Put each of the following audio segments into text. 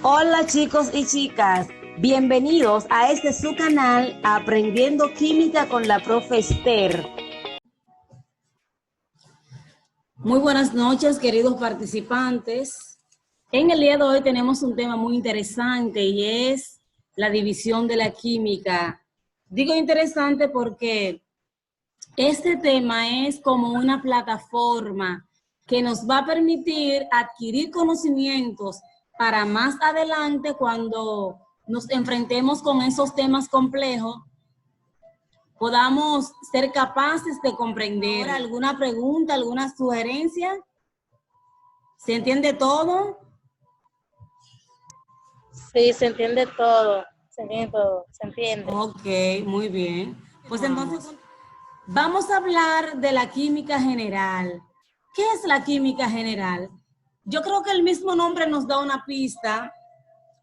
Hola chicos y chicas, bienvenidos a este su canal Aprendiendo Química con la profe Esther. Muy buenas noches, queridos participantes. En el día de hoy tenemos un tema muy interesante y es la división de la química. Digo interesante porque este tema es como una plataforma que nos va a permitir adquirir conocimientos para más adelante cuando nos enfrentemos con esos temas complejos, podamos ser capaces de comprender. Ahora, ¿alguna pregunta, alguna sugerencia? ¿Se entiende todo? Sí, se entiende todo, se entiende todo, se entiende. Ok, muy bien. Pues entonces vamos a hablar de la química general. ¿Qué es la química general? Yo creo que el mismo nombre nos da una pista.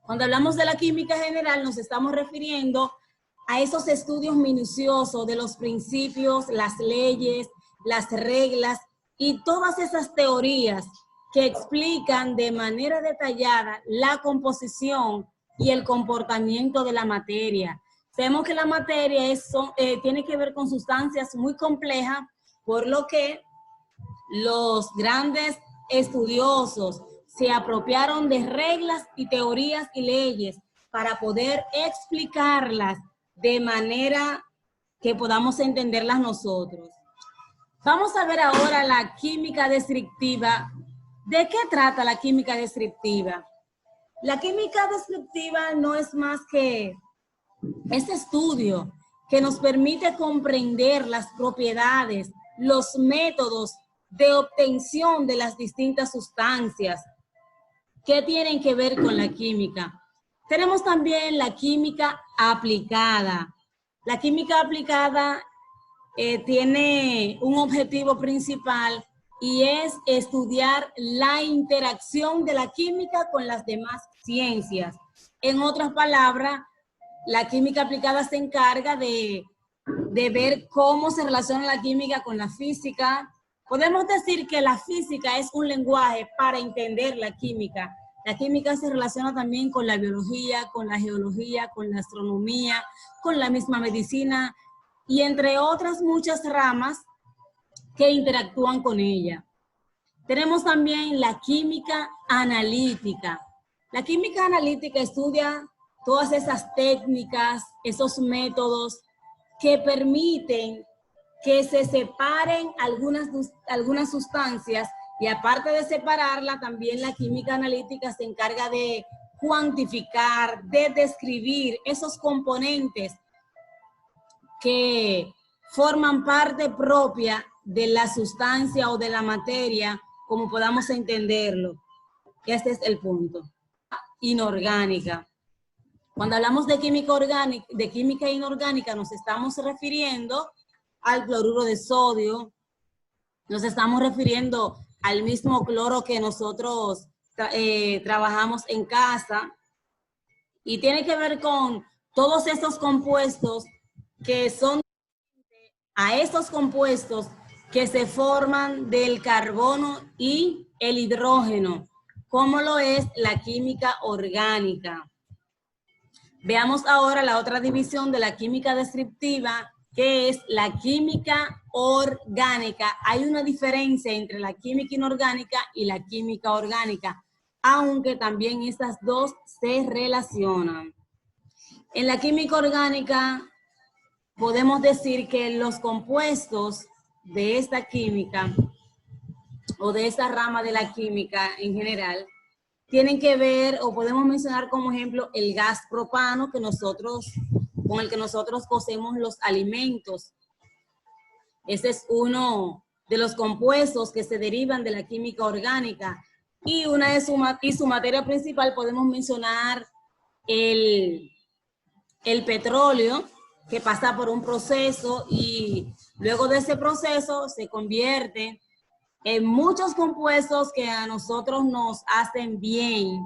Cuando hablamos de la química general nos estamos refiriendo a esos estudios minuciosos de los principios, las leyes, las reglas y todas esas teorías que explican de manera detallada la composición y el comportamiento de la materia. Sabemos que la materia tiene que ver con sustancias muy complejas, por lo que los grandes estudiosos se apropiaron de reglas y teorías y leyes para poder explicarlas de manera que podamos entenderlas nosotros. Vamos a ver ahora la química descriptiva. ¿De qué trata la química descriptiva? La química descriptiva no es más que este estudio que nos permite comprender las propiedades, los métodos de obtención de las distintas sustancias que tienen que ver con la química. Tenemos también la química aplicada. La química aplicada tiene un objetivo principal y es estudiar la interacción de la química con las demás ciencias. En otras palabras, la química aplicada se encarga de ver cómo se relaciona la química con la física. Podemos decir que la física es un lenguaje para entender la química. La química se relaciona también con la biología, con la geología, con la astronomía, con la misma medicina y entre otras muchas ramas que interactúan con ella. Tenemos también la química analítica. La química analítica estudia todas esas técnicas, esos métodos que permiten que se separen algunas sustancias y aparte de separarla, también la química analítica se encarga de cuantificar, de describir esos componentes que forman parte propia de la sustancia o de la materia, como podamos entenderlo. Este es el punto. Inorgánica. Cuando hablamos de química orgánica, de química inorgánica, nos estamos refiriendo al cloruro de sodio, nos estamos refiriendo al mismo cloro que nosotros trabajamos en casa, y tiene que ver con todos esos compuestos que son a esos compuestos que se forman del carbono y el hidrógeno, como lo es la química orgánica. Veamos ahora la otra división de la química descriptiva, que es la química orgánica. Hay una diferencia entre la química inorgánica y la química orgánica, aunque también estas dos se relacionan. En la química orgánica podemos decir que los compuestos de esta química o de esta rama de la química en general tienen que ver, o podemos mencionar como ejemplo el gas propano con el que nosotros cocemos los alimentos. Ese es uno de los compuestos que se derivan de la química orgánica. Y su materia principal podemos mencionar el petróleo, que pasa por un proceso y luego de ese proceso se convierte en muchos compuestos que a nosotros nos hacen bien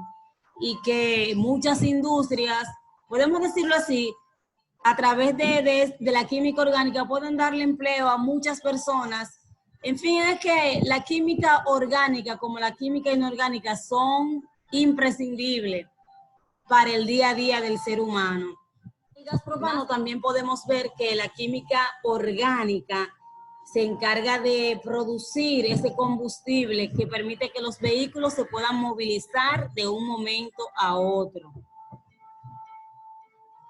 y que muchas industrias, podemos decirlo así, a través de la química orgánica pueden darle empleo a muchas personas. En fin, es que la química orgánica como la química inorgánica son imprescindibles. para el día a día del ser humano. El gas propano también podemos ver que la química orgánica se encarga de producir ese combustible que permite que los vehículos se puedan movilizar de un momento a otro.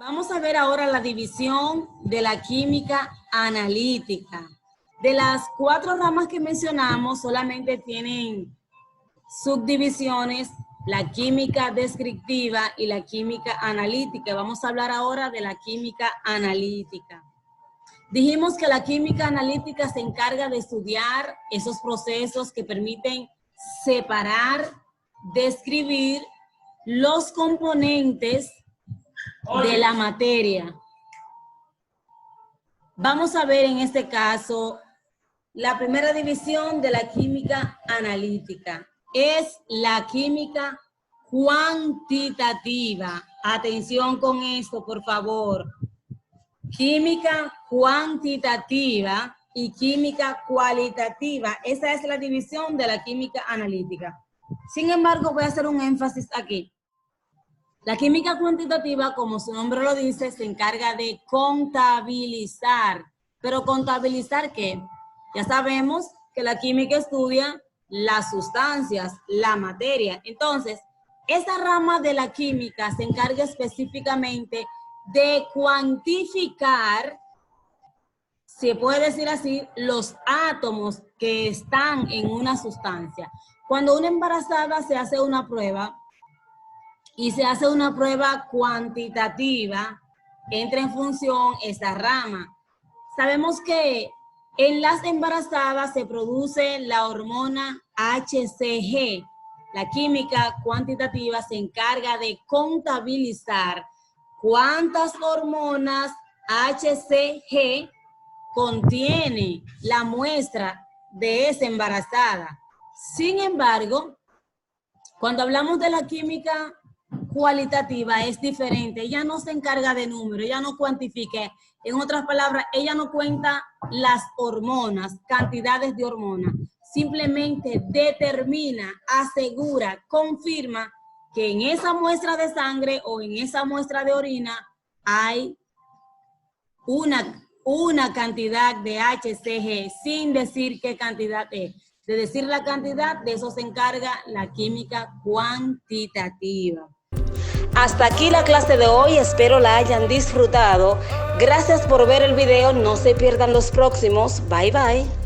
Vamos a ver ahora la división de la química analítica. De las 4 ramas que mencionamos, solamente tienen subdivisiones, la química descriptiva y la química analítica. Vamos a hablar ahora de la química analítica. Dijimos que la química analítica se encarga de estudiar esos procesos que permiten separar, describir los componentes de la materia. Vamos a ver en este caso la primera división de la química analítica. Es la química cuantitativa. Atención con esto, por favor. Química cuantitativa y química cualitativa. Esa es la división de la química analítica. Sin embargo, voy a hacer un énfasis aquí. La química cuantitativa, como su nombre lo dice, se encarga de contabilizar. ¿Pero contabilizar qué? Ya sabemos que la química estudia las sustancias, la materia. Entonces, esa rama de la química se encarga específicamente de cuantificar, se puede decir así, los átomos que están en una sustancia. Cuando una embarazada se hace una prueba, y se hace una prueba cuantitativa, entra en función esa rama. Sabemos que en las embarazadas se produce la hormona HCG. La química cuantitativa se encarga de contabilizar cuántas hormonas HCG contiene la muestra de esa embarazada. Sin embargo, cuando hablamos de la química cualitativa es diferente. Ella no se encarga de números, ella no cuantifica. En otras palabras, ella no cuenta las hormonas, cantidades de hormonas. Simplemente determina, asegura, confirma que en esa muestra de sangre o en esa muestra de orina hay una cantidad de HCG sin decir qué cantidad es. De decir la cantidad, de eso se encarga la química cuantitativa. Hasta aquí la clase de hoy, espero la hayan disfrutado. Gracias por ver el video, no se pierdan los próximos. Bye bye.